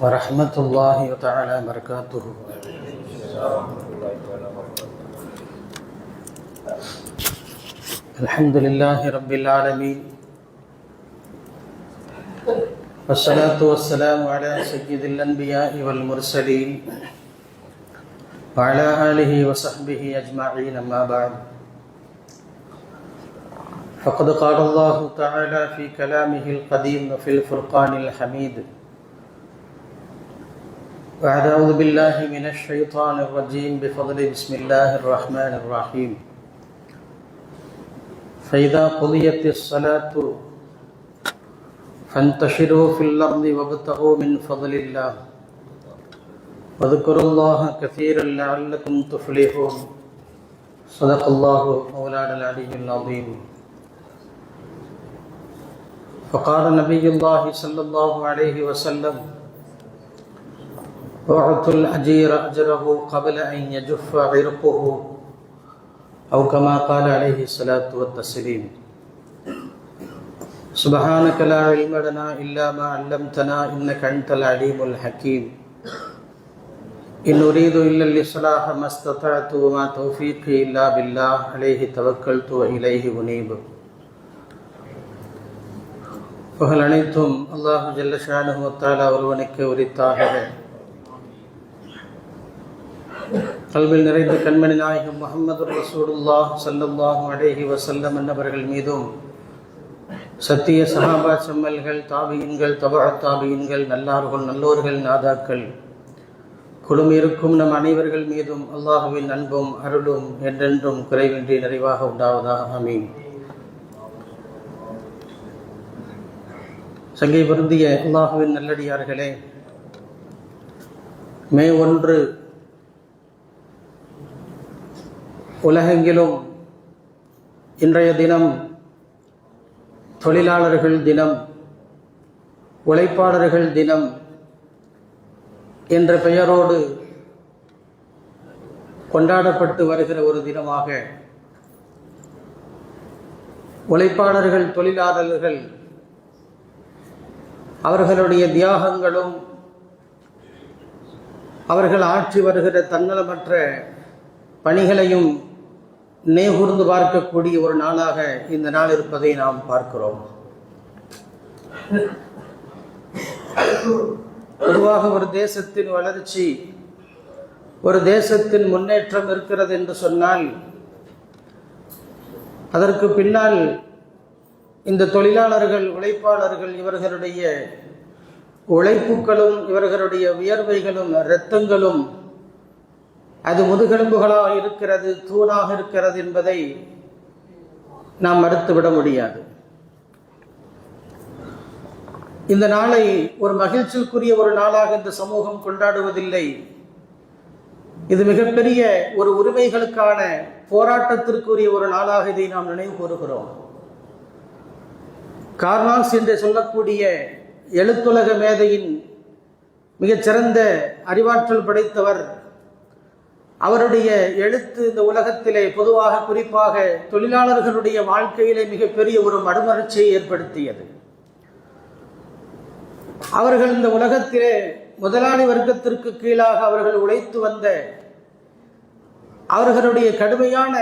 ورحمة الله تعالى وبركاته. الحمد لله رب العالمين، والصلاة والسلام على سيد الأنبياء والمرسلين وعلى آله وصحبه أجمعين، أما بعد، فقد قال الله تعالى في كلامه القديم وفي الفرقان الحميد: أعوذ بالله من الشيطان الرجيم بفضل بسم الله الرحمن الرحيم. فإذا قضيت الصلاة فانتشروا في الأرض وابتغوا من فضل الله واذكروا الله كثيرا لعلكم تفلحون. صدق الله مولانا العلي العظيم. فقال نبي الله صلى الله عليه وسلم: وأعطوا الأجير أجره قبل أن يجف عرقه، أو كما قال عليه الصلاة والتسليم. سبحانك لا علم لنا إلا ما علمتنا إنك أنت العليم الحكيم. إن أريد إلا الإصلاح ما استطعت وما توفيقي إلا بالله عليه توكلت وإليه أنيب. புகழ் அனைத்தும் அல்லாஹ் ஜல்ல ஷானஹு வ தஆலா ஒருவனுக்கு உரித்தாக. கல்வில் நிறைந்த கண்மணி நாயகம் முஹம்மது ரசூலுல்லாஹ் ஸல்லல்லாஹு அலைஹி வஸல்லம் என்பவர்கள் மீதும், சத்திய சஹாபா செம்மல்கள், தாபியின்கள், தபஅத் தாபியின்கள், நல்லார்கள், நல்லோர்கள், நாதாக்கள், குழுமிருக்கும் நம் அனைவர்கள் மீதும் அல்லாஹுவின் அன்பும் அருளும் என்றென்றும் குறைவின்றி நிறைவாக உண்டாவதாக. ஆமீன். சங்கை பொருந்திய அல்லாஹுவின் நல்லடியார்களே, மே 1 உலகெங்கிலும் இன்றைய தினம் தொழிலாளர்கள் தினம், உழைப்பாளர்கள் தினம் என்ற பெயரோடு கொண்டாடப்பட்டு வருகிற ஒரு தினமாக, உழைப்பாளர்கள், தொழிலாளர்கள் அவர்களுடைய தியாகங்களும் அவர்கள் ஆற்றி வருகிற தன்னலமற்ற பணிகளையும் நினைவுகூர்ந்து பார்க்கக்கூடிய ஒரு நாளாக இந்த நாள் இருப்பதை நாம் பார்க்கிறோம். பொதுவாக ஒரு தேசத்தின் வளர்ச்சி, ஒரு தேசத்தின் முன்னேற்றம் இருக்கிறது என்று சொன்னால், அதற்கு பின்னால் இந்த தொழிலாளர்கள், உழைப்பாளர்கள், இவர்களுடைய உழைப்புகளும் இவர்களுடைய வியர்வைகளும் இரத்தங்களும் அது முதுகெலும்புகளாக இருக்கிறது, தூணாக இருக்கிறது என்பதை நாம் மறுத்துவிட முடியாது. இந்த நாளை ஒரு மகிழ்ச்சிக்குரிய ஒரு நாளாக இந்த சமூகம் கொண்டாடுவதில்லை. இது மிகப்பெரிய ஒரு உரிமைகளுக்கான போராட்டத்திற்குரிய ஒரு நாளாக இதை நாம் நினைவு கூறுகிறோம். கார்ல் மார்க்ஸ் என்று சொல்லக்கூடிய எழுத்துலக மேதையின் மிகச்சிறந்த அறிவாற்றல் படைத்தவர், அவருடைய எழுத்து இந்த உலகத்திலே, பொதுவாக குறிப்பாக தொழிலாளர்களுடைய வாழ்க்கையிலே மிகப்பெரிய ஒரு மறுமலர்ச்சியை ஏற்படுத்தியது. அவர்கள் இந்த உலகத்திலே முதலாளி வர்க்கத்திற்கு கீழாக அவர்கள் உழைத்து வந்த அவர்களுடைய கடுமையான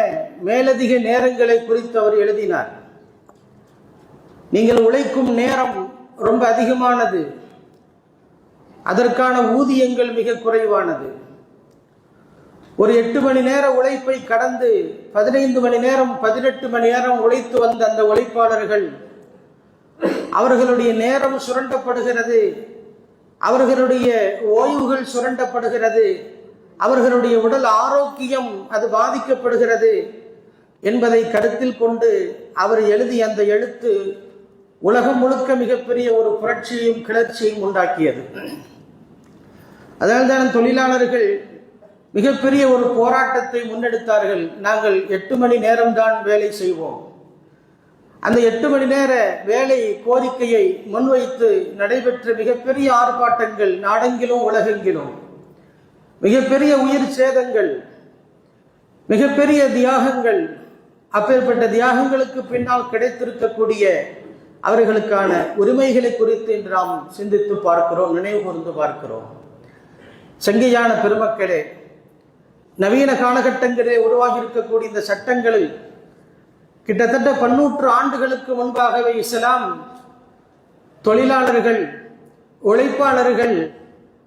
மேலதிக நேரங்களை குறித்து அவர் எழுதினார். நீங்கள் உழைக்கும் நேரம் ரொம்ப அதிகமானது, அதற்கான ஊதியங்கள் மிக குறைவானது. ஒரு 8 மணி நேர உழைப்பை கடந்து 15 மணி நேரம் 18 மணி நேரம் உழைத்து வந்த அந்த உழைப்பாளர்கள், அவர்களுடைய நேரம் சுரண்டப்படுகிறது, அவர்களுடைய ஓய்வுகள் சுரண்டப்படுகிறது, அவர்களுடைய உடல் ஆரோக்கியம் அது பாதிக்கப்படுகிறது என்பதை கருத்தில் கொண்டு அவர் எழுதிய அந்த எழுத்து உலகம் முழுக்க மிகப்பெரிய ஒரு புரட்சியையும் கிளர்ச்சியையும் உண்டாக்கியது. அதனால்தான் தொழிலாளர்கள் மிகப்பெரிய ஒரு போராட்டத்தை முன்னெடுத்தார்கள். நாங்கள் 8 மணி நேரம்தான் வேலை செய்வோம். அந்த 8 மணி நேர வேலை கோரிக்கையை முன்வைத்து நடைபெற்ற மிகப்பெரிய ஆர்ப்பாட்டங்கள் நாடெங்கிலும் உலகெங்கிலும், மிகப்பெரிய உயிர் சேதங்கள், மிகப்பெரிய தியாகங்கள், அப்பேற்பட்ட தியாகங்களுக்கு பின்னால் கிடைத்திருக்கக்கூடிய அவர்களுக்கான உரிமைகளை குறித்து இன்று நாம் சிந்தித்து பார்க்கிறோம், நினைவு கூர்ந்து பார்க்கிறோம். சங்கையான பெருமக்களே, நவீன காலகட்டங்களிலே உருவாகி இருக்கக்கூடிய இந்த சட்டங்களில் கிட்டத்தட்ட 100 ஆண்டுகளுக்கு முன்பாகவே இஸ்லாம் தொழிலாளர்கள், உழைப்பாளர்கள்,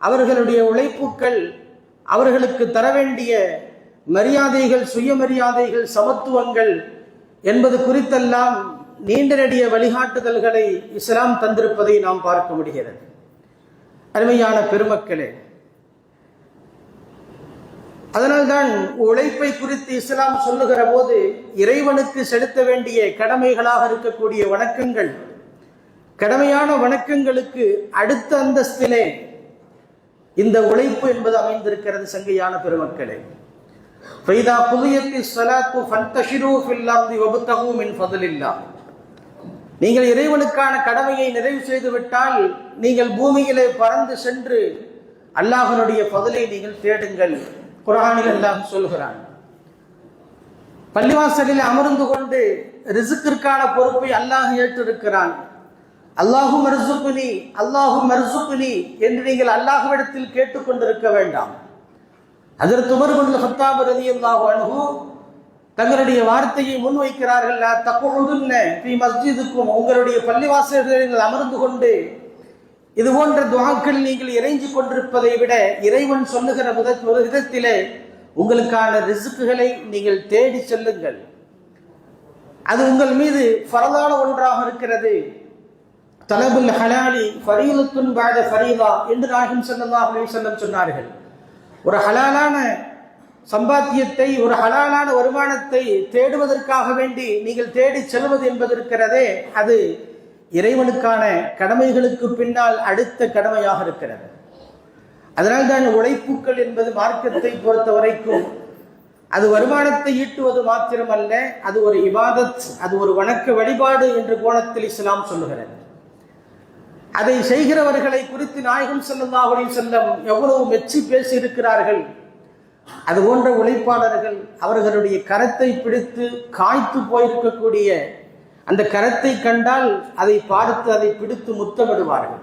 அவர்களுடைய உழைப்புக்கள், அவர்களுக்கு தர வேண்டிய மரியாதைகள், சுயமரியாதைகள், சமத்துவங்கள் என்பது குறித்தெல்லாம் நீண்ட நெடிய வழிகாட்டுதல்களை இஸ்லாம் தந்திருப்பதை நாம் பார்க்க முடிகிறது. அருமையான பெருமக்களே, அதனால்தான் உழைப்பை குறித்து இஸ்லாம் சொல்லுகிற போது இறைவனுக்கு செலுத்த வேண்டிய கடமைகளாக இருக்கக்கூடிய வணக்கங்கள், கடமையான வணக்கங்களுக்கு அடுத்த அந்தஸ்திலே இந்த உழைப்பு என்பது அமைந்திருக்கிறது. சங்கையான பெருமக்களே, ஃபைதா குதியத்திஸ் ஸலாத்து ஃபன்தஷிரு ஃபில் அர்தி வப்தகு மின் ஃபضலில்லாஹ். நீங்கள் இறைவனுக்கான கடமையை நிறைவு செய்து விட்டால் நீங்கள் பூமியிலே பறந்து சென்று அல்லாஹ்வுடைய ஃபضலை நீங்கள் தேடுங்கள். குர்ஆனில் அல்லாஹ் சொல்கிறான். பள்ளிவாசலில் அமர்ந்து கொண்டு ரிஸ்கிற்கான பொறுப்பை அல்லாஹ் ஏற்றிருக்கிறான். அல்லாஹும் மர்சுக்னி, அல்லாஹும் மர்சுக்னி என்று நீங்கள் அல்லாஹ்விடத்தில் கேட்டுக்கொண்டிருக்க வேண்டாம். ஹஜ்ரத் உமர் இப்னு கத்தாப் ரலியல்லாஹு அன்ஹு தங்களுடைய வார்த்தையை முன்வைக்கிறார்கள். லா தக்உதுன்ன ஃபீ மஸ்ஜிதுக்கும், உங்களுடைய பள்ளிவாசல்களில் நீங்கள் அமர்ந்து கொண்டு இது போன்ற துஆக்கள் நீங்கள் இறைஞ்சி கொண்டிருப்பதை விட இறைவன் சொல்லுகிற விதத்திலே உங்களுக்கான ரிஸ்குகளை நீங்கள் தேடி செல்லுங்கள். அது உங்கள் மீது ஃபரதான ஒன்றாக இருக்கிறது. தலபுல் ஹலாலி ஃபரீலத்துன் பஅத ஃபரீதா என்று நாயகம் ஸல்லல்லாஹு அலைஹி வஸல்லம் சொன்னார்கள். ஒரு ஹலாலான சம்பாத்தியத்தை, ஒரு ஹலாலான வருமானத்தை தேடுவதற்காக வேண்டி நீங்கள் தேடி செல்வது என்பது இருக்கிறதே, அது இறைவனுக்கான கடமைகளுக்கு பின்னால் அடுத்த கடமையாக இருக்கிறது. அதனால்தான் உழைப்புக்கள் என்பது மார்க்கத்தை பொறுத்த வரைக்கும் அது வருமானத்தை ஈட்டுவது மாத்திரமல்ல, அது ஒரு இபாதத், அது ஒரு வணக்க வழிபாடு என்ற கோணத்தில் இஸ்லாம் சொல்லுகிறது. அதை செய்கிறவர்களை குறித்து நாயகம் ஸல்லல்லாஹு அலைஹி வஸல்லம் எவ்வளவு மெச்சி பேசி இருக்கிறார்கள். அது போன்ற உழைப்பாளர்கள் அவர்களுடைய கரத்தை பிடித்து காய்த்து போயிருக்கக்கூடிய அந்த கரத்தை கண்டால் அதை பார்த்து அதை பிடித்து முத்தமிடுவார்கள்.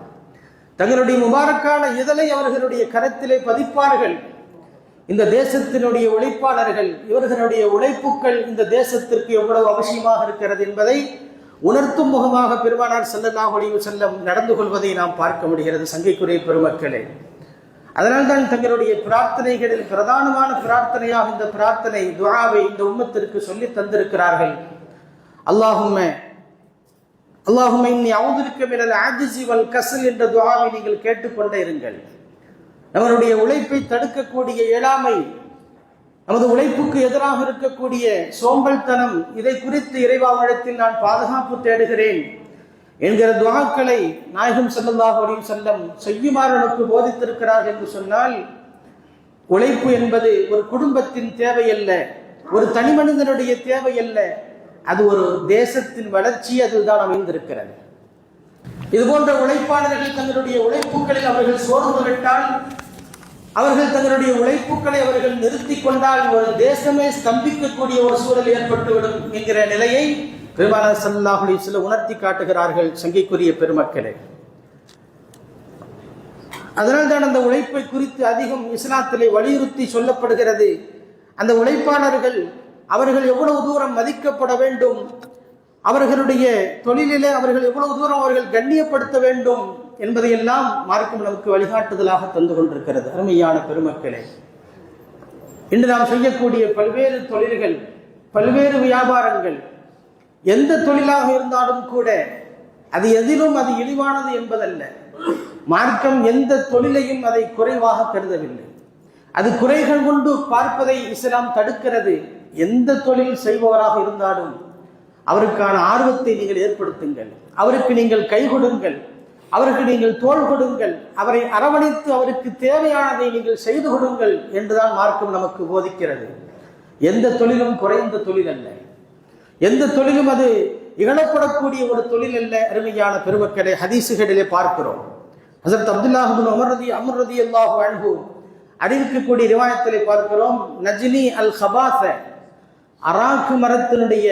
தங்களுடைய முபாரக்கான இதழை அவர்களுடைய கரத்திலே பதிப்பார்கள். இந்த தேசத்தினுடைய உழைப்பாளர்கள், இவர்களுடைய உழைப்புக்கள் இந்த தேசத்திற்கு எவ்வளவு அவசியமாக இருக்கிறது என்பதை உணர்த்தும் முகமாக பெருமானார் ஸல்லல்லாஹு அலைஹி வஸல்லம் நடந்து கொள்வதை நாம் பார்க்க முடிகிறது. சங்கைக்குரிய பெருமக்களே, அதனால்தான் தங்களுடைய பிரார்த்தனைகளில் பிரதானமான பிரார்த்தனையாக இந்த பிரார்த்தனை துஆவை இந்த உம்மத்திற்கு சொல்லி தந்திருக்கிறார்கள். அல்லாஹும்ம இன்னி அஊது பிக்க மினல் ஆஜிஸி வல் கஸ்ல் என்ற துஆவை நீங்கள் கேட்டுக்கொண்டே இருங்கள். நம்மளுடைய உழைப்பை தடுக்கக்கூடிய இயலாமை, நமது உழைப்புக்கு எதிராக இருக்கக்கூடிய சோம்பல்தனம், இதை குறித்து இறைவாவிடத்தில் நான் பாதுகாப்பு தேடுகிறேன் என்கிற துஆக்களை நாயகம் ஸல்லல்லாஹு அலைஹி வஸல்லம் செய்யுமாறு நமக்கு போதித்திருக்கிறார் என்று சொன்னால், உழைப்பு என்பது ஒரு குடும்பத்தின் தேவை அல்ல, ஒரு தனி மனிதனுடைய தேவை அல்ல, அது ஒரு தேசத்தின் வளர்ச்சி அதில் தான் அமைந்திருக்கிறது. இது போன்ற உழைப்பாளர்கள் தங்களுடைய உழைப்புகளில் அவர்கள் சோர்ந்து விட்டால், அவர்கள் தங்களுடைய உழைப்புகளை அவர்கள் நிறுத்தி கொண்டால் ஒரு தேசமே ஸ்தம்பிக்கக்கூடிய ஒரு சூழல் ஏற்பட்டுவிடும் என்கிற நிலையை பெருமானார் ஸல்லல்லாஹு அலைஹி வஸல்லம் உணர்த்தி காட்டுகிறார்கள். சங்கைக்குரிய பெருமக்களே, அதனால்தான் அந்த உழைப்பை குறித்து அதிகம் இஸ்லாத்திலே வலியுறுத்தி சொல்லப்படுகிறது. அந்த உழைப்பாளர்கள் அவர்கள் எவ்வளவு தூரம் மதிக்கப்பட வேண்டும், அவர்களுடைய தொழிலிலே அவர்கள் எவ்வளவு தூரம் அவர்கள் கண்ணியப்படுத்த வேண்டும் என்பதையெல்லாம் மார்க்கம் நமக்கு வழிகாட்டுதலாக தந்து கொண்டிருக்கிறது. அருமையான பெருமக்களே, இன்று நாம் செய்யக்கூடிய பல்வேறு தொழில்கள், பல்வேறு வியாபாரங்கள், எந்த தொழிலாக இருந்தாலும் கூட அது எதிலும் அது இழிவானது என்பதல்ல. மார்க்கம் எந்த தொழிலையும் அதை குறைவாக கருதவில்லை. அது குறைகள் கொண்டு பார்ப்பதை இஸ்லாம் தடுக்கிறது. எந்த தொழில் செய்பவராக இருந்தாலும் அவருக்கான ஆர்வத்தை நீங்கள் ஏற்படுத்துங்கள், அவருக்கு நீங்கள் கை கொடுங்கள், அவருக்கு நீங்கள் தோள் கொடுங்கள், அவரை அரவணைத்து அவருக்கு தேவையானதை நீங்கள் செய்து கொடுங்கள் என்றுதான் மார்க்கம் நமக்கு போதிக்கிறது. எந்த தொழிலும் குறைந்த தொழில் அல்ல, எந்த தொழிலும் அது இகழப்படக்கூடிய ஒரு தொழில் அல்ல. அருமையான பெருமக்களை ஹதீசுகளிலே பார்க்கிறோம். ஹஸரத் அப்துல்லாஹ் இப்னு அம்ர் ரலியல்லாஹு அன்ஹு அறிவிக்கக்கூடிய ரிவாயத்திலே பார்க்கிறோம். நஜ்னி அல் ஹபாஸ, அராக்கு மரத்தினுடைய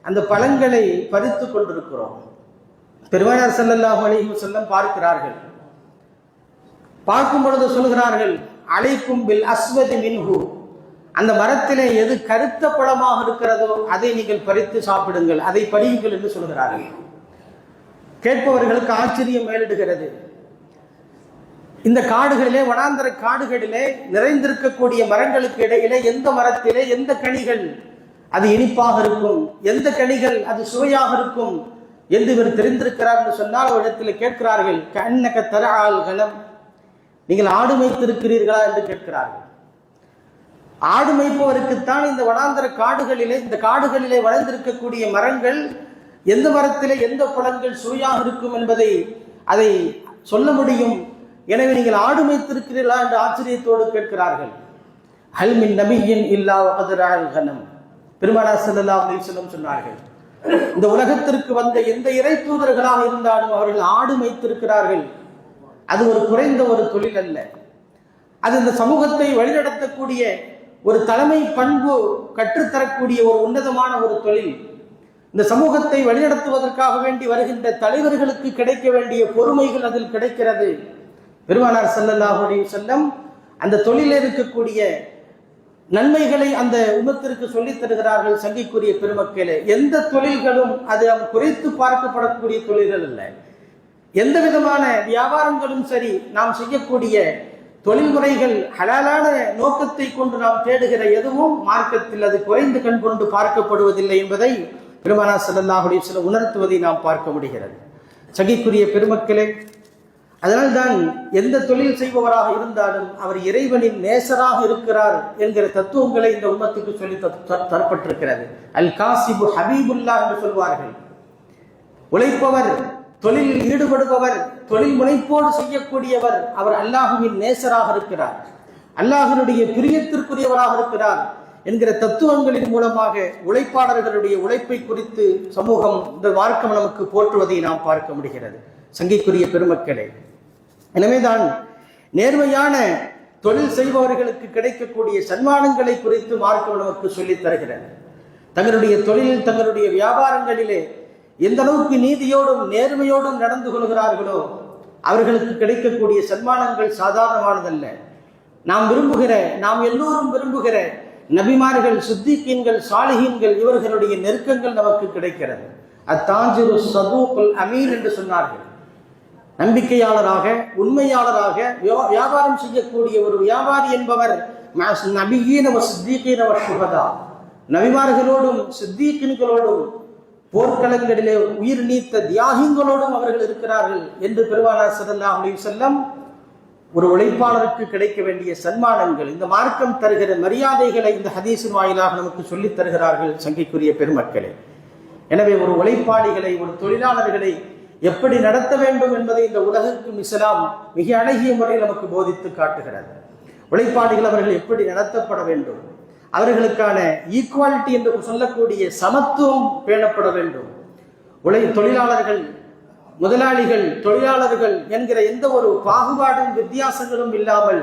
அந்த பழங்களை பறித்து கொண்டிருக்கிறோம். பெருமானார் ஸல்லல்லாஹு அலைஹி வஸல்லம் பார்க்கிறார்கள். பார்க்கும் பொழுது சொல்கிறார்கள், அலைக்கும் பில் அஸ்வதி மின்ஹு, அந்த மரத்திலே எது கருத்த பழமாக இருக்கிறதோ அதை நீங்கள் பறித்து சாப்பிடுங்கள், அதை பறியுங்கள் என்று சொல்கிறார்கள். கேட்பவர்களுக்கு ஆச்சரியம் மேலிடுகிறது. இந்த காடுகளிலே, வனாந்தர காடுகளிலே நிறைந்திருக்கக்கூடிய மரங்களுக்கு இடையிலே எந்த மரத்திலே எந்த கனிகள் அது இனிப்பாக இருக்கும், எந்த கனிகள் அது சுவையாக இருக்கும் என்று இவர் தெரிந்திருக்கிறார் என்று சொன்னால் ஒரு இடத்தில் கேட்கிறார்கள், கண்ணக தரஆல் கலம், நீங்கள் ஆடு மேய்த்திருக்கிறீர்களா என்று கேட்கிறார்கள். ஆடு மேய்ப்பவருக்குத்தான் இந்த வனாந்தர காடுகளிலே, இந்த காடுகளிலே வளர்ந்திருக்கக்கூடிய மரங்கள் எந்த மரத்திலே எந்த பழங்கள் சுவையாக இருக்கும் என்பதை அதை சொல்ல முடியும். எனவே நீங்கள் ஆடு மேய்த்திருக்கிறீர்களா என்று ஆச்சரியத்தோடு கேட்கிறார்கள். ஹல் மின் நபியின் இல்லா வகதரஅல் கனம், பெருமானார் ஸல்லல்லாஹு அலைஹி வஸல்லம் சொன்னார்கள், இந்த உலகத்திற்கு வந்த எந்த இறை தூதர்களாக இருந்தாலும் அவர்கள் ஆடு மேய்த்திருக்கிறார்கள். அது ஒரு குறைந்த ஒரு தொழில் அல்ல, அது இந்த சமூகத்தை வழிநடத்தக்கூடிய ஒரு தலைமை பண்பு கற்றுத்தரக்கூடிய ஒரு உன்னதமான ஒரு தொழில். இந்த சமூகத்தை வழிநடத்துவதற்காக வேண்டி வருகின்ற தலைவர்களுக்கு கிடைக்க வேண்டிய பொறுமைகள் அதில் கிடைக்கிறது. பெருமானார் ஸல்லல்லாஹு அலைஹி வஸல்லம் அந்த தொழிலில் இருக்கக்கூடிய நன்மைகளை அந்த உம்மத்திற்கு சொல்லித் தருகிறார்கள். சங்கைக்குரிய பெருமக்களே, எந்த தொழில்களும் அது குறைத்து பார்க்கப்படக்கூடிய தொழில்கள் அல்ல. எந்த விதமான வியாபாரங்களும் சரி, நாம் செய்யக்கூடிய தொழில்முறைகள் ஹலாலான நோக்கத்தை கொண்டு நாம் தேடுகிற எதுவும் மார்க்கத்தில் அது குறைந்து கண் கொண்டு பார்க்கப்படுவதில்லை என்பதை பெருமானார் ஸல்லல்லாஹு அலைஹி வஸல்லம் உணர்த்துவதை நாம் பார்க்க முடிகிறது. சங்கைக்குரிய பெருமக்களே, அதனால்தான் எந்த தொழில் செய்பவராக இருந்தாலும் அவர் இறைவனின் நேசராக இருக்கிறார் என்கிற தத்துவங்களை இந்த உம்மத்துக்கு சொல்லி தரப்பட்டிருக்கிறது. அல் காசிபு ஹபீபுல்லா என்று சொல்வார்கள். உழைப்பவர், தொழிலில் ஈடுபடுபவர், தொழில் முனைப்போடு செய்யக்கூடியவர், அவர் அல்லாஹுவின் நேசராக இருக்கிறார், அல்லாஹ்வினுடைய பிரியத்திற்குரியவராக இருக்கிறார் என்கிற தத்துவங்களின் மூலமாக உழைப்பாளர்களுடைய உழைப்பை குறித்து சமூகம், இந்த மார்க்கம் நமக்கு போற்றுவதை நாம் பார்க்க முடிகிறது. சங்கைக்குரிய பெருமக்களே, எனவேதான் நேர்மையான தொழில் செய்பவர்களுக்கு கிடைக்கக்கூடிய சன்மானங்களை குறித்து மார்க்கம் நமக்கு சொல்லித் தருகிறது. தங்களுடைய தொழிலில், தங்களுடைய வியாபாரங்களிலே எந்த அளவுக்கு நீதியோடும் நேர்மையோடும் நடந்து கொள்கிறார்களோ அவர்களுக்கு கிடைக்கக்கூடிய சன்மானங்கள் சாதாரணமானதல்ல. நாம் எல்லோரும் விரும்புகிற நபிமார்கள், சித்திகீன்கள், சாலிஹீன்கள், இவர்களுடைய நெருக்கங்கள் நமக்கு கிடைக்கிறது. அத்தாஜிரு சதூக்குல் அமீன் என்று சொன்னார்கள். நம்பிக்கையாளராக, உண்மையாளராக வியாபாரம் செய்யக்கூடிய ஒரு வியாபாரி என்பவர் நபியீன வ சித்திகீன வ ஷுஹதா, நபிமார்களோடும் சித்திகீன்களோடும் போர்க்களங்களிலே உயிர் நீத்த தியாகிங்களோடும் அவர்கள் இருக்கிறார்கள் என்று பெருமானார் ஸல்லல்லாஹு அலைஹி வஸல்லம் ஒரு உழைப்பாளருக்கு கிடைக்க வேண்டிய சன்மானங்கள், இந்த மார்க்கம் தருகிற மரியாதைகளை இந்த ஹதீஸின் வாயிலாக நமக்கு சொல்லித் தருகிறார்கள். சங்கைக்குரிய பெருமக்களே, எனவே ஒரு உழைப்பாளிகளை, ஒரு தொழிலாளர்களை எப்படி நடத்த வேண்டும் என்பதை இந்த உலகிற்கும் இஸ்லாம் மிக அழகிய முறையில் நமக்கு போதித்து காட்டுகிறது. உழைப்பாளிகள் அவர்கள் எப்படி நடத்தப்பட வேண்டும், அவர்களுக்கான ஈக்குவாலிட்டி என்று சொல்லக்கூடிய சமத்துவம் பேணப்பட வேண்டும். தொழிலாளர்கள், முதலாளிகள், தொழிலாளர்கள் என்கிற எந்த ஒரு பாகுபாடும் வித்தியாசங்களும் இல்லாமல்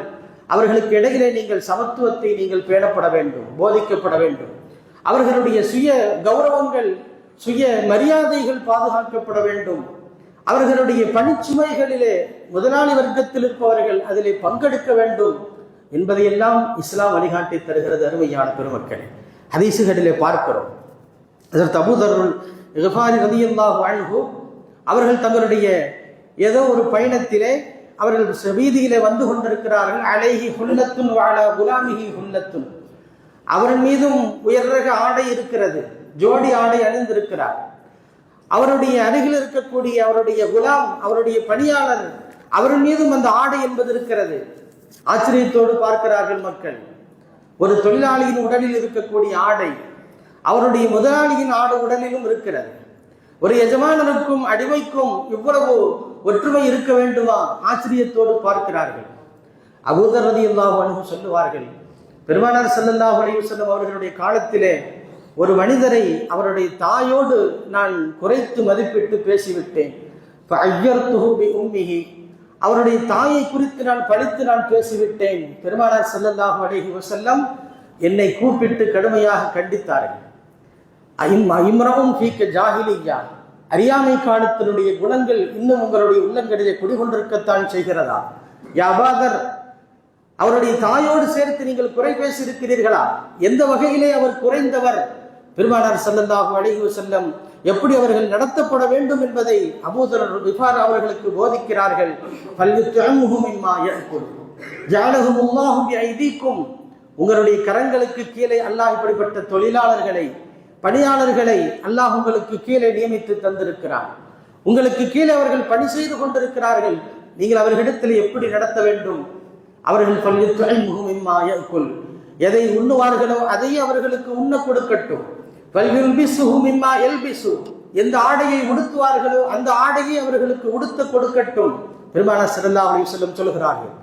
அவர்களுக்கு இடையிலே நீங்கள் சமத்துவத்தை நீங்கள் பேணப்பட வேண்டும், போதிக்கப்பட வேண்டும். அவர்களுடைய சுய கௌரவங்கள், சுய மரியாதைகள் பாதுகாக்கப்பட வேண்டும். அவர்களுடைய பணிச்சுமைகளிலே முதலாளி வர்க்கத்தில் இருப்பவர்கள் அதிலே பங்கெடுக்க வேண்டும் என்பதையெல்லாம் இஸ்லாம் வழிகாட்டி தருகிறது. அருமையான பெருமக்களே, ஹதீசுகளிலே பார்க்கிறோம். அதற்கு அபூ தர் கிஃபாரி ரலியல்லாஹு அன்ஹு அவர்கள் தங்களுடைய ஏதோ ஒரு பயணத்திலே அவர்கள் வீதியிலே வந்து கொண்டிருக்கிறார்கள். அலைஹி ஹுல்லத்துன் வ அலா குலாமிஹி ஹுல்லத்துன், அவரின் மீதும் உயர்ரக ஆடை இருக்கிறது, ஜோடி ஆடை அணிந்திருக்கிறார். அவருடைய அருகில் இருக்கக்கூடிய அவருடைய குலாம், அவருடைய பணியாளர், அவரின் மீதும் அந்த ஆடை என்பது இருக்கிறது. ஆச்சரியத்தோடு பார்க்கிறார்கள் மக்கள். ஒரு தொழிலாளியின் உடலில் இருக்கக்கூடிய ஆடை அவருடைய முதலாளியின் ஆடை உடலிலும் இருக்கிறது. ஒரு எஜமானருக்கும் அடிமைக்கும் இவ்வளவு ஒற்றுமை இருக்க வேண்டுமா? ஆச்சரியத்தோடு பார்க்கிறார்கள். அபூ தர் ரலியல்லாஹு அன்ஹு சொல்லுவார்கள், பெருமானார் ஸல்லல்லாஹு அலைஹி வஸல்லம் அவர்களுடைய காலத்திலே ஒரு மனிதரை அவருடைய தாயோடு நான் குறைத்து மதிப்பிட்டு பேசிவிட்டேன். அவருடைய தாயை குறித்து நான் படித்து நான் பேசிவிட்டேன். பெருமானார் ஸல்லல்லாஹு அலைஹி வஸல்லம் என்னை கூப்பிட்டு கடுமையாக கண்டித்தார்கள். இம்ரவும் ஃபீக்க ஜாஹிலிய்யா, அறியாமை காலத்தினுடைய குணங்கள் இன்னும் உங்களுடைய உள்ளங்களிலே குடிகொண்டிருக்கத்தான் செய்கிறதா? யாபாதர், அவருடைய தாயோடு சேர்த்து நீங்கள் குறை பேசியிருக்கிறீர்களா? எந்த வகையிலே அவர் குறைந்தவர்? பெருமானார் ஸல்லல்லாஹு அலைஹி வஸல்லம் எப்படி அவர்கள் நடத்தப்பட வேண்டும் என்பதை அபூதர் கிஃபார் அவர்களுக்கு போதிக்கிறார்கள். உங்களுடைய கரங்களுக்கு கீழே அல்லாஹ் இப்படிப்பட்ட தொழிலாளர்களை, பணியாளர்களை அல்லாஹ் உங்களுக்கு கீழே நியமித்து தந்திருக்கிறார். உங்களுக்கு கீழே அவர்கள் பணி செய்து கொண்டிருக்கிறார்கள். நீங்கள் அவர்களிடத்தில் எப்படி நடத்த வேண்டும்? அவர்கள் எதை உண்ணுவார்களோ அதையே அவர்களுக்கு உண்ண கொடுக்கட்டும். எந்த ஆடையை உடுத்துவார்களோ அந்த ஆடையை அவர்களுக்கு உடுத்த கொடுக்கட்டும். பெருமானார் ஸல்லல்லாஹு அலைஹி வஸல்லம் சொல்கிறார்கள்,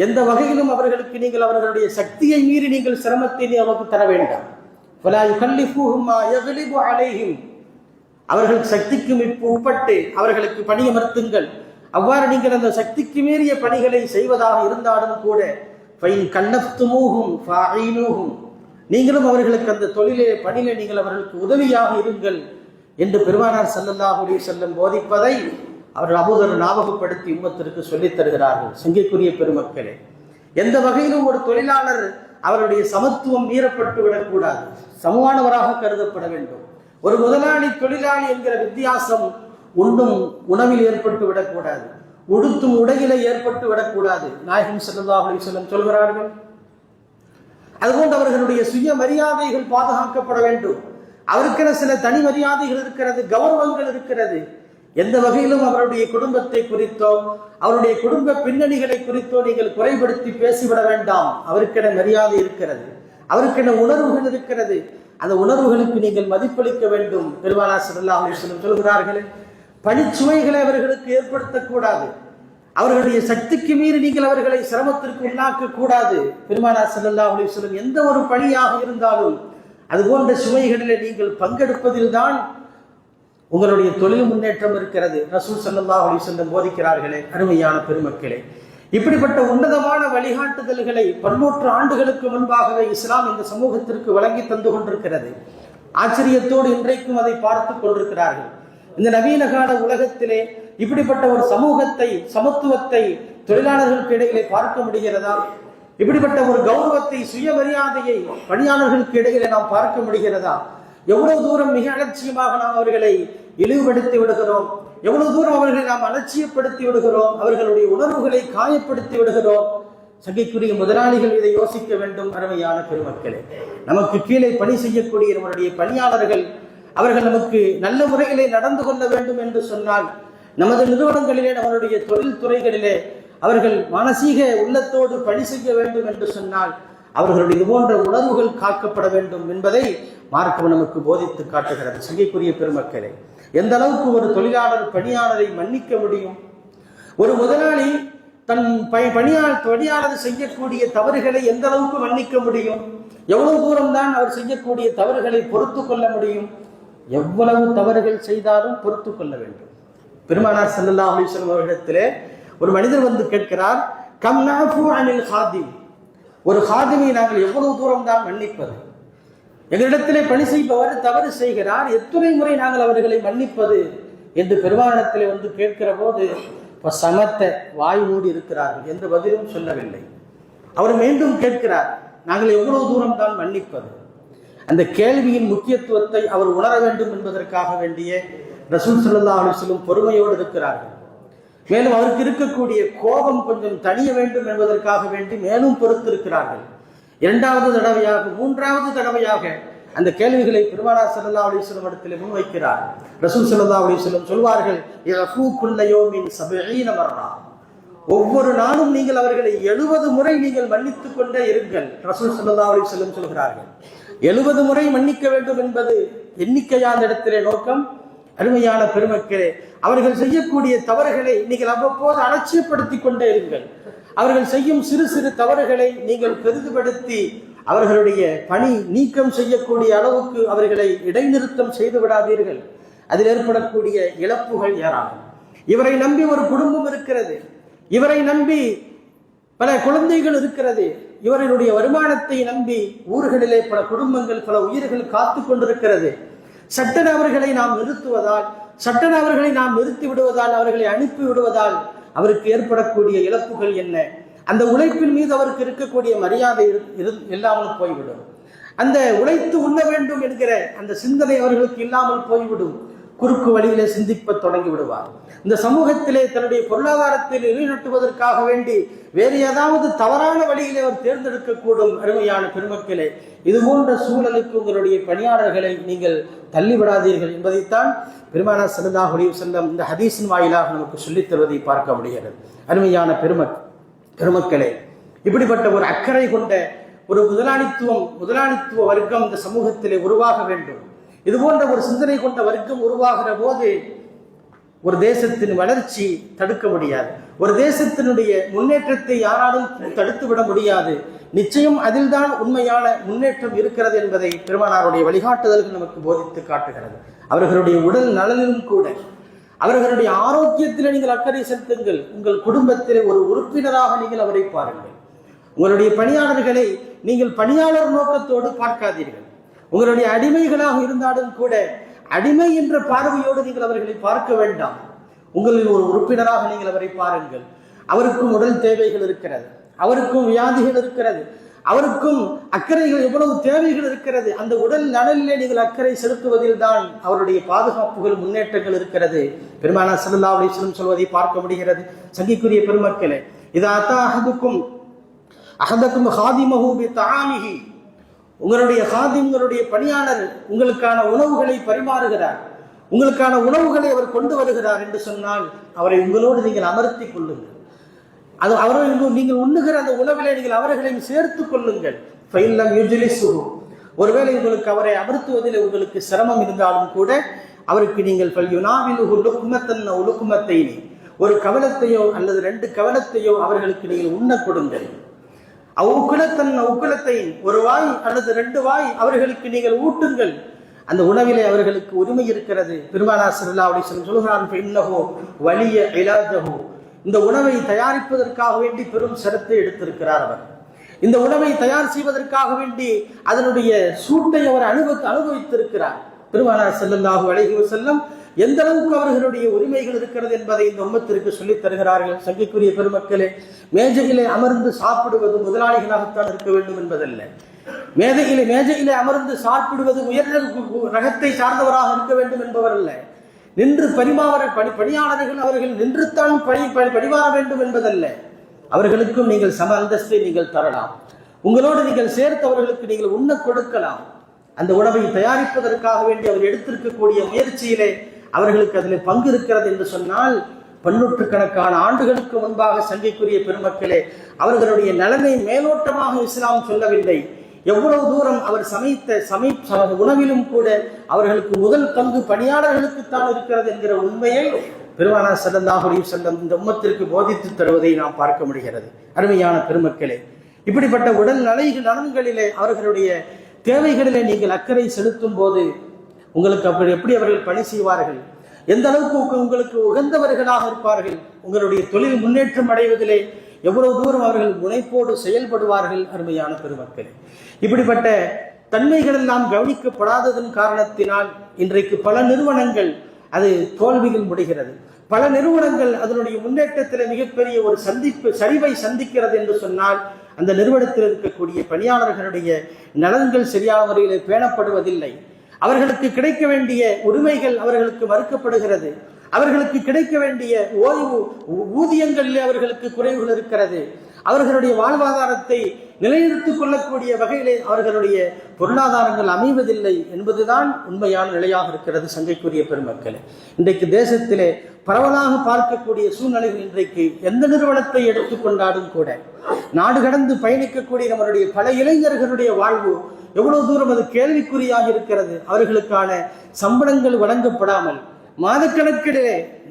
எந்த வகையிலும் அவர்களுக்கு நீங்கள் அவர்களுடைய சக்தியை மீறி நீங்கள் சிரமத்தை அவருக்கு தர வேண்டாம். அவர்கள் சக்திக்கு உட்பட்டு அவர்களுக்கு பணியமர்த்துங்கள். அவ்வாறு நீங்கள் அந்த சக்திக்கு மீறிய பணிகளை செய்வதாக இருந்தாலும் கூட நீங்களும் அவர்களுக்கு அந்த தொழிலே பணியிலே நீங்கள் அவர்களுக்கு உதவியாக இருங்கள் என்று பெருமானார் ஸல்லல்லாஹு அலைஹி வஸல்லம் போதிப்பதை அவர்கள் அபூதர் ஞாபகப்படுத்தி உம்மத்திற்கு சொல்லித் தருகிறார்கள். சங்கைக்குரிய பெருமக்களே, எந்த வகையிலும் ஒரு தொழிலாளர் அவருடைய சமத்துவம் மீறப்பட்டு விடக்கூடாது, சமமானவராக கருதப்பட வேண்டும். ஒரு முதலாளி தொழிலாளி என்கிற வித்தியாசம் உண்ணும் உணவில் ஏற்பட்டு விடக்கூடாது, உடுத்தும் உடையிலே ஏற்பட்டு விடக்கூடாது. நாயகம் ஸல்லல்லாஹு அலைஹி வஸல்லம் சொல்கிறார்கள். அதுபோன்று அவர்களுடைய சுய மரியாதைகள் பாதுகாக்கப்பட வேண்டும். அவருக்கென சில தனி மரியாதைகள் இருக்கிறது, கௌரவங்கள் இருக்கிறது. எந்த வகையிலும் அவருடைய குடும்பத்தை குறித்தோ அவருடைய குடும்ப பின்னணிகளை குறித்தோ நீங்கள் குறைபடுத்தி பேசிவிட வேண்டாம். அவருக்கென மரியாதை இருக்கிறது, அவருக்கென உணர்வுகள் இருக்கிறது. அந்த உணர்வுகளுக்கு நீங்கள் மதிப்பளிக்க வேண்டும். பெருமானார் ஸல்லல்லாஹு அலைஹி வஸல்லம் சொல்கிறார்களே, பணிச்சுமைகளை அவர்களுக்கு ஏற்படுத்தக்கூடாது. அவர்களுடைய சக்திக்கு மீறி நீங்கள் அவர்களை சிரமத்திற்கு உள்ளாக்க கூடாது. பெருமானார் ஸல்லல்லாஹு அலைஹி வஸல்லம் எந்த ஒரு பணியாக இருந்தாலும் அதுபோன்ற சுமைகளிலே நீங்கள் பங்கெடுப்பதில் தான் உங்களுடைய தொழில் முன்னேற்றம் இருக்கிறது. ரசூல் ஸல்லல்லாஹு அலைஹி வஸல்லம் போதிக்கிறார்களே. அருமையான பெருமக்களே, இப்படிப்பட்ட உன்னதமான வழிகாட்டுதல்களை 100 ஆண்டுகளுக்கு முன்பாகவே இஸ்லாம் இந்த சமூகத்திற்கு வழங்கி தந்து கொண்டிருக்கிறது. ஆச்சரியத்தோடு இன்றைக்கும் அதை பார்த்து கொண்டிருக்கிறார்கள். இந்த நவீன கால உலகத்திலே இப்படிப்பட்ட ஒரு சமூகத்தை, சமத்துவத்தை தொழிலாளர்களுக்கு இடையிலே பார்க்க முடிகிறதா? இப்படிப்பட்ட ஒரு கௌரவத்தை, சுயமரியாதையை பணியாளர்களுக்கு இடையிலே நாம் பார்க்க முடிகிறதா? எவ்வளவு தூரம் மிக அலட்சியமாக நாம் அவர்களை இழிவுபடுத்தி விடுகிறோம், எவ்வளவு தூரம் அவர்களை நாம் அலட்சியப்படுத்தி விடுகிறோம், அவர்களுடைய உணர்வுகளை காயப்படுத்தி விடுகிறோம். சங்கைக்குரிய முதலாளிகள் இதை யோசிக்க வேண்டும். அருமையான பெருமக்களே, நமக்கு கீழே பணி செய்யக்கூடிய நம்முடைய பணியாளர்கள் அவர்கள் நமக்கு நல்ல முறையிலே நடந்து கொள்ள வேண்டும் என்று சொன்னால், நமது நிறுவனங்களிலே, நம்மளுடைய தொழில் துறைகளிலே அவர்கள் மானசீக உள்ளத்தோடு பணி செய்ய வேண்டும் என்று சொன்னால் அவர்களுடைய இது போன்ற உணர்வுகள் காக்கப்பட வேண்டும் என்பதை மார்க்கம் நமக்கு போதித்து காட்டுகிறது. சங்கைக்குரிய பெருமக்களே, எந்த அளவுக்கு ஒரு தொழிலாளர் பணியாளரை மன்னிக்க முடியும்? ஒரு முதலாளி தன் பணியாளர் செய்யக்கூடிய தவறுகளை எந்த அளவுக்கு மன்னிக்க முடியும்? எவ்வளவு தூரம் தான் அவர் செய்யக்கூடிய தவறுகளை பொறுத்து கொள்ள முடியும்? எவ்வளவு தவறுகள் செய்தாலும் பொறுத்து கொள்ள வேண்டும். பெருமானார் ஸல்லல்லாஹு அலைஹி வஸல்லம் அவர்களிடத்திலே ஒரு மனிதர் வந்து கேட்கிறார், கம் நஃபு அனில் ஹாதிம், ஒரு ஹாதிமை நாங்கள் எவ்வளவு தூரம் தான் மன்னிப்பது? எங்களிடத்திலே பணி செய்பவர் தவறு செய்கிறார், எத்தனை முறை நாங்கள் அவர்களை மன்னிப்பது என்று பெருமானிடத்திலே வந்து கேட்கிற போது சமத்த வாய் மூடி இருக்கிறார்கள், எந்த பதிலும் சொல்லவில்லை. அவர் மீண்டும் கேட்கிறார், நாங்கள் எவ்வளவு தூரம் தான் மன்னிப்பது? அந்த கேள்வியின் முக்கியத்துவத்தை அவர் உணர வேண்டும் என்பதற்காக வேண்டிய ரசூல் ஸல்லல்லாஹு அலைஹி வஸல்லம் பொறுமையோடு இருக்கிறார்கள். மேலும் அவருக்கு இருக்கக்கூடிய கோபம் கொஞ்சம் தணிய வேண்டும் என்பதற்காக வேண்டி மேலும் பொறுத்திருக்கிறார்கள். 2வது தடவையாக 3வது தடவையாக அந்த கேள்விகளை பெருமானார் ஸல்லல்லாஹு அலைஹி வஸல்லம் இடத்திலே முன்வைக்கிறார். ரசூல் ஸல்லல்லாஹு அலைஹி வஸல்லம் சொல்வார்கள், யஃபூ குல்ல யௌமின் 70 மர்ரா, ஒவ்வொரு நாளும் நீங்கள் அவர்களை 70 முறை நீங்கள் மன்னித்துக் கொண்டே இருங்கள். ரசூல் ஸல்லல்லாஹு அலைஹி வஸல்லம் சொல்கிறார்கள், 70 முறை மன்னிக்க வேண்டும் என்பது எண்ணிக்கையான இடத்திலே நோக்கம். அருமையான பெருமக்களே, அவர்கள் செய்யக்கூடிய தவறுகளை நீங்கள் அவ்வப்போது அலட்சியப்படுத்திக் கொண்டே இருங்கள். அவர்கள் செய்யும் சிறு சிறு தவறுகளை நீங்கள் பெரிதுபடுத்தி அவர்களுடைய பணி நீக்கம் செய்யக்கூடிய அளவுக்கு அவர்களை இடைநிறுத்தம் செய்து விடாதீர்கள். அதில் ஏற்படக்கூடிய இழப்புகள் ஏராளம். இவரை நம்பி ஒரு குடும்பம் இருக்கிறது, இவரை நம்பி பல குழந்தைகள் இருக்கிறது, இவர்களுடைய வருமானத்தை நம்பி ஊர்களிலே பல குடும்பங்கள், பல உயிர்கள் காத்து கொண்டிருக்கிறது. சட்டென அவர்களை நாம் நிறுத்துவதால், சட்டென அவர்களை நாம் நிறுத்தி விடுவதால், அவர்களை அனுப்பி விடுவதால் அவருக்கு ஏற்படக்கூடிய இழப்புகள் என்ன? அந்த உழைப்பின் மீது அவருக்கு இருக்கக்கூடிய மரியாதை இல்லாமல் போய்விடும். அந்த உழைத்து உண்ண வேண்டும் என்கிற அந்த சிந்தனை அவர்களுக்கு இல்லாமல் போய்விடும். குறுக்கு வழியிலே சிந்திப்ப தொடங்கி விடுவார். இந்த சமூகத்திலே தன்னுடைய பொருளாதாரத்தில் நிலைநாட்டுவதற்காக வேண்டி வேறு ஏதாவது தவறான வழியிலே அவர் தேர்ந்தெடுக்கக்கூடும். அருமையான பெருமக்களே, இது போன்ற சூழலுக்கு உங்களுடைய பணியாளர்களை நீங்கள் தள்ளிவிடாதீர்கள் என்பதைத்தான் பெருமானார் ஸல்லல்லாஹு அலைஹி வஸல்லம் இந்த ஹதீஸின் வாயிலாக நமக்கு சொல்லித் தருவதை பார்க்க முடிகிறது. அருமையான பெருமக்களே, இப்படிப்பட்ட ஒரு அக்கறை கொண்ட ஒரு முதலாளித்துவ வர்க்கம் இந்த சமூகத்திலே உருவாக வேண்டும். இது போன்ற ஒரு சிந்தனை கொண்ட வர்க்கம் உருவாகிற போது ஒரு தேசத்தின் வளர்ச்சி தடுக்க முடியாது. ஒரு தேசத்தினுடைய முன்னேற்றத்தை யாராலும் தடுத்துவிட முடியாது. நிச்சயம் அதில்தான் உண்மையான முன்னேற்றம் இருக்கிறது என்பதை பெருமானாருடைய வழிகாட்டுதல்கள் நமக்கு போதித்து காட்டுகிறது. அவர்களுடைய உடல் நலனிலும் கூட, அவர்களுடைய ஆரோக்கியத்தில் நீங்கள் அக்கறை செலுத்துங்கள். உங்கள் குடும்பத்தில் ஒரு உறுப்பினராக நீங்கள் அவரை பாருங்கள். உங்களுடைய பணியாளர்களை நீங்கள் பணியாளர் நோக்கத்தோடு பார்க்காதீர்கள். உங்களுடைய அடிமைகளாக இருந்தாலும் கூட அடிமை என்ற பார்வையோடு நீங்கள் அவர்களை பார்க்க வேண்டாம். உங்களில் ஒரு உறுப்பினராக நீங்கள் அவரை பாருங்கள். அவருக்கும் உடல் தேவைகள் இருக்கிறது, அவருக்கும் வியாதிகள் இருக்கிறது, அவருக்கும் அக்கறைகள் எவ்வளவு தேவைகள் இருக்கிறது. அந்த உடல் நலனிலே நீங்கள் அக்கறை செலுத்துவதில் தான் அவருடைய பாதுகாப்புகள் முன்னேற்றங்கள் இருக்கிறது. பெருமானார் ஸல்லல்லாஹு அலைஹி வஸல்லம் சொல்வதை பார்க்க முடிகிறது. சங்கிக்குரிய பெருமக்களே, இதா அத்தா அஹதக்கும் ஹாதிமஹு பிதஆமிஹி, உங்களுடைய ஹாதிம், உங்களுடைய பணியாளர் உங்களுக்கான உணவுகளை பரிமாறுகிறார், உங்களுக்கான உணவுகளை அவர் கொண்டு வருகிறார் என்று சொன்னால் அவரை உங்களோடு நீங்கள் அமர்த்தி கொள்ளுங்கள். அது அவரை நீங்கள் உண்ணுகிற அந்த உணவிலே நீங்கள் அவர்களையும் சேர்த்து கொள்ளுங்கள். ஃபைல்லம் யுஜ்லிஸுஹு, ஒருவேளை உங்களுக்கு அவரை அமர்த்துவதில் உங்களுக்கு சிரமம் இருந்தாலும் கூட அவருக்கு நீங்கள் ஃபல்யுனாவிலுஹு லுக்மத்தன் அவ் லுக்மத்தைனி, ஒரு கவலத்தையோ அல்லது 2 கவலத்தையோ அவர்களுக்கு நீங்கள் உண்ண கொடுங்கள். உக்குலத்தை, ஒரு வாய் அல்லது 2 வாய் அவர்களுக்கு நீங்கள் ஊட்டுங்கள். அந்த உணவிலே அவர்களுக்கு உரிமை இருக்கிறது. பெருமானார் ஸல்லல்லாஹு அலைஹி வஸல்லம் சொல்கிறார்கள், இன்னஹு வலிய இலாஜஹு, இந்த உணவை தயாரிப்பதற்காக வேண்டி பெரும் சிரத்தை எடுத்திருக்கிறார் அவர். இந்த உணவை தயார் செய்வதற்காக வேண்டி அதனுடைய சூட்டை அவர் அனுபவித்திருக்கிறார். பெருமானார் ஸல்லல்லாஹு அலைஹி வஸல்லம் எந்த அளவுக்கு அவர்களுடைய உரிமைகள் இருக்கிறது என்பதை இந்த உம்மத்திற்கு சொல்லித் தருகிறார்கள். சங்கிக்குரிய பெருமக்களே, மேஜையிலே அமர்ந்து சாப்பிடுவது முதலாளிகளாகத்தான் இருக்க வேண்டும் என்பதல்ல. மேஜையிலே அமர்ந்து சாப்பிடுவது உயர் ரகத்தை சார்ந்தவராக இருக்க வேண்டும் என்பவர் அல்ல. நின்று பணியாளர்கள் அவர்கள் நின்றுத்தான் பணிவார வேண்டும் என்பதல்ல. அவர்களுக்கும் நீங்கள் சம அந்தஸ்தை நீங்கள் தரலாம். உங்களோடு நீங்கள் சேர்த்தவர்களுக்கு நீங்கள் உண்ண கொடுக்கலாம். அந்த உணவை தயாரிப்பதற்காக வேண்டி அவர் எடுத்திருக்கக்கூடிய முயற்சியிலே அவர்களுக்கு அதில் பங்கு இருக்கிறது என்று சொன்னால், பன்னூற்றுக்கணக்கான ஆண்டுகளுக்கு முன்பாக சங்கைக்குரிய பெருமக்களே, அவர்களுடைய நலனை மேலோட்டமாக இஸ்லாம் சொல்லவில்லை. எவ்வளவு தூரம் அவர் சமைத்த உணவிலும் கூட அவர்களுக்கு முதல் பங்கு பணியாளர்களுக்குத்தான் இருக்கிறது என்கிற உண்மையை பெருமானார் ஸல்லல்லாஹு அலைஹி வஸல்லம் இந்த உம்மத்திற்கு போதித்து தருவதை நாம் பார்க்க முடிகிறது. அருமையான பெருமக்களே, இப்படிப்பட்ட உடல் நலன்களிலே அவர்களுடைய தேவைகளிலே நீங்கள் அக்கறை செலுத்தும் போது உங்களுக்கு அப்படி எப்படி அவர்கள் பணி செய்வார்கள், எந்த அளவுக்கு உங்களுக்கு உகந்தவர்களாக இருப்பார்கள், உங்களுடைய தொழில் முன்னேற்றம் அடைவதிலே எவ்வளவு தூரம் அவர்கள் முனைப்போடு செயல்படுவார்கள். அருமையான பெருமக்களே, இப்படிப்பட்ட தன்மைகள் எல்லாம் கவனிக்கப்படாததன் காரணத்தினால் இன்றைக்கு பல நிறுவனங்கள் அது தோல்வியில் முடிகிறது. பல நிறுவனங்கள் அதனுடைய முன்னேற்றத்தில் மிகப்பெரிய ஒரு சரிவை சந்திக்கிறது என்று சொன்னால், அந்த நிறுவனத்தில் இருக்கக்கூடிய பணியாளர்களுடைய நலன்கள் சரியான முறையில் பேணப்படுவதில்லை. அவர்களுக்கு கிடைக்க வேண்டிய உரிமைகள் அவர்களுக்கு மறுக்கப்படுகிறது. அவர்களுக்கு கிடைக்க வேண்டிய ஊதியங்களில் அவர்களுக்கு குறைவுகள் இருக்கிறது. அவர்களுடைய வாழ்வாதாரத்தை நிலைநிறுத்திக் கொள்ளக்கூடிய வகையிலே அவர்களுடைய பொருளாதாரங்கள் அமைவதில்லை என்பதுதான் உண்மையான நிலையாக இருக்கிறது. சங்கைக்குரிய பெருமக்களே, இன்றைக்கு தேசத்திலே பரவலாக பார்க்கக்கூடிய சூழ்நிலைகள் இன்றைக்கு எந்த நிறுவனத்தை எடுத்துக்கொண்டாலும் கூட நாடு கடந்து பயணிக்கக்கூடிய நம்மளுடைய பல இளைஞர்களுடைய வாழ்வு எவ்வளவு தூரம் அது கேள்விக்குறியாக இருக்கிறது. அவர்களுக்கான சம்பளங்கள் வழங்கப்படாமல் மாதக்கணக்கிலே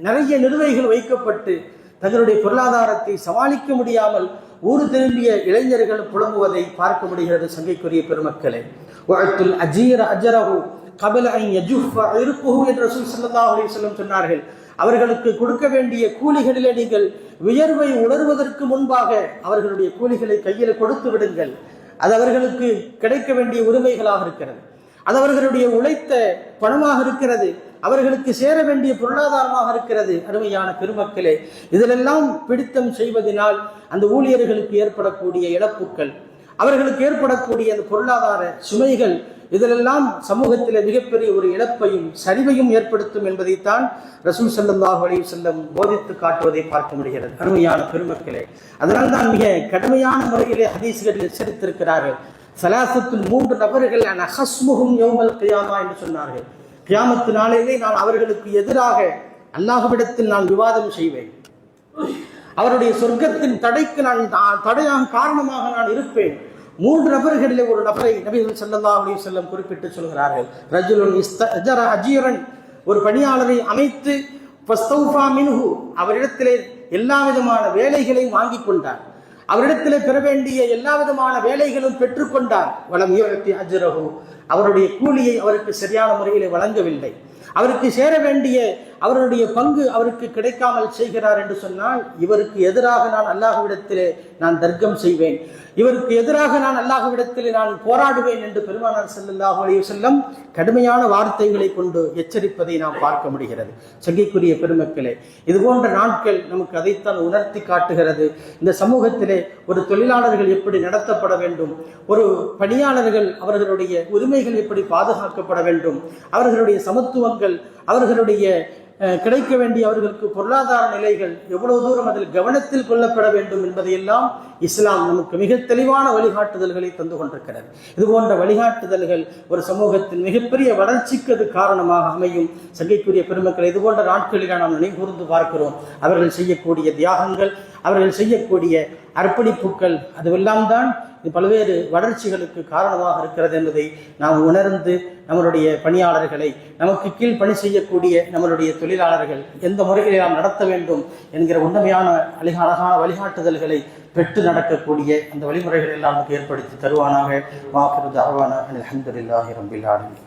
நிறைய நிலுவைகள் வைக்கப்பட்டு தங்களுடைய பொருளாதாரத்தை சமாளிக்க முடியாமல் ஊர் திரும்பிய இளைஞர்கள் புலம்புவதை பார்க்க முடிகிறது. சங்கைக்குரிய பெருமக்களே, சொன்னார்கள், அவர்களுக்கு கொடுக்க வேண்டிய கூலிகளிலே நீங்கள் உயர்வை உணர்வதற்கு முன்பாக அவர்களுடைய கூலிகளை கையில் கொடுத்து விடுங்கள். அது அவர்களுக்கு கிடைக்க வேண்டிய உரிமைகளாக இருக்கிறது. அது அவர்களுடைய உழைத்த பணமாக இருக்கிறது, அவர்களுக்கு சேர வேண்டிய பொருளாதாரமாக இருக்கிறது. அருமையான பெருமக்களே, இதிலெல்லாம் பிடித்தம் செய்வதனால் அந்த ஊழியர்களுக்கு ஏற்படக்கூடிய இழப்புகள், அவர்களுக்கு ஏற்படக்கூடிய அந்த பொருளாதார சுமைகள், இதிலெல்லாம் சமூகத்தில் மிகப்பெரிய ஒரு இழப்பையும் சரிவையும் ஏற்படுத்தும் என்பதைத்தான் ரசூல் ஸல்லல்லாஹு அலைஹி வஸல்லம் போதித்து காட்டுவதை பார்க்க முடிகிறது. அருமையான பெருமக்களே, அதனால் தான் மிக கடுமையான முறையிலே ஹதீஸ்களில் எச்சரித்திருக்கிறார்கள். ஸலாஸத்துல் 3 நபர்கள் அனஹஸ்முஹும் யௌமல் கியாமா என்று சொன்னார்கள். கியாமத்து நாளிலே நான் அவர்களுக்கு எதிராக அல்லாஹ்விடத்தில் நான் விவாதம் செய்வேன். அவருடைய சொர்க்கத்தின் தடைக்கு நான் தடையாக காரணமாக நான் இருப்பேன். 3 நபர்களிலே ஒரு நபரை நபிகள் ஸல்லல்லாஹு அலைஹி வஸல்லம் குறிப்பிட்டு சொல்கிறார்கள். ரஜுலுன் இஸ்தஜர அஜீரன், ஒரு பணியாளரை அமைத்து ஃபஸ்தௌஃபா மின்ஹு, அவரிடத்திலே எல்லா விதமான வேலைகளையும் வாங்கி கொண்டார், அவரிடத்திலே பெற வேண்டிய எல்லா விதமான வேலைகளும் பெற்றுக்கொண்டார். வலம் யுஅத்தி அஜ்ரஹு, அவருடைய கூலியை அவருக்கு சரியான முறையில் வழங்கவில்லை, அவருக்கு சேர வேண்டிய அவருடைய பங்கு அவருக்கு கிடைக்காமல் செய்கிறார் என்று சொன்னால், இவருக்கு எதிராக நான் அல்லாஹ்விடத்திலே நான் தர்க்கம் செய்வேன், இவருக்கு எதிராக நான் அல்லாஹ்விடத்திலே நான் போராடுவேன் என்று பெருமானார் ஸல்லல்லாஹு அலைஹி வஸல்லம் கடுமையான வார்த்தைகளை கொண்டு எச்சரிப்பதை நாம் பார்க்க முடிகிறது. சங்கைக்குரிய பெருமக்களே, இது போன்ற நாட்கள் நமக்கு அதைத்தான் உணர்த்தி காட்டுகிறது. இந்த சமூகத்திலே ஒரு தொழிலாளர்கள் எப்படி நடத்தப்பட வேண்டும், ஒரு பணியாளர்கள் அவர்களுடைய உரிமைகள் எப்படி பாதுகாக்கப்பட வேண்டும், அவர்களுடைய சமத்துவங்கள், அவர்களுடைய கிடைக்க வேண்டிய அவர்களுக்கு பொருளாதார நிலைகள் எவ்வளவு தூரம் அதில் கவனத்தில் கொள்ளப்பட வேண்டும் என்பதையெல்லாம் இஸ்லாம் நமக்கு மிக தெளிவான வழிகாட்டுதல்களை தந்து கொண்டிருக்கிறது. இது போன்ற வழிகாட்டுதல்கள் ஒரு சமூகத்தின் மிகப்பெரிய வளர்ச்சிக்கு அது காரணமாக அமையும். சங்கைக்குரிய பெருமக்கள், இது போன்ற நாட்களில் நாம் நினைகூர்ந்து பார்க்கிறோம். அவர்கள் செய்யக்கூடிய தியாகங்கள், அவர்கள் செய்யக்கூடிய அர்ப்பணிப்புகள், அதுவெல்லாம் தான் பல்வேறு வளர்ச்சிகளுக்கு காரணமாக இருக்கிறது என்பதை நாம் உணர்ந்து நம்மளுடைய பணியாளர்களை, நமக்கு கீழ் பணி செய்யக்கூடிய நம்மளுடைய தொழிலாளர்கள் எந்த முறையில் நாம் நடத்த வேண்டும் என்கிற உண்மையான அழகான வழிகாட்டுதல்களை பெற்று நடக்கக்கூடிய அந்த வழிமுறைகளை எல்லாம் நமக்கு ஏற்படுத்தி தருவானாக. வாக்கிரு தஅவானா அல்ஹம்துலில்லாஹி ரப்பில் ஆலமீன்.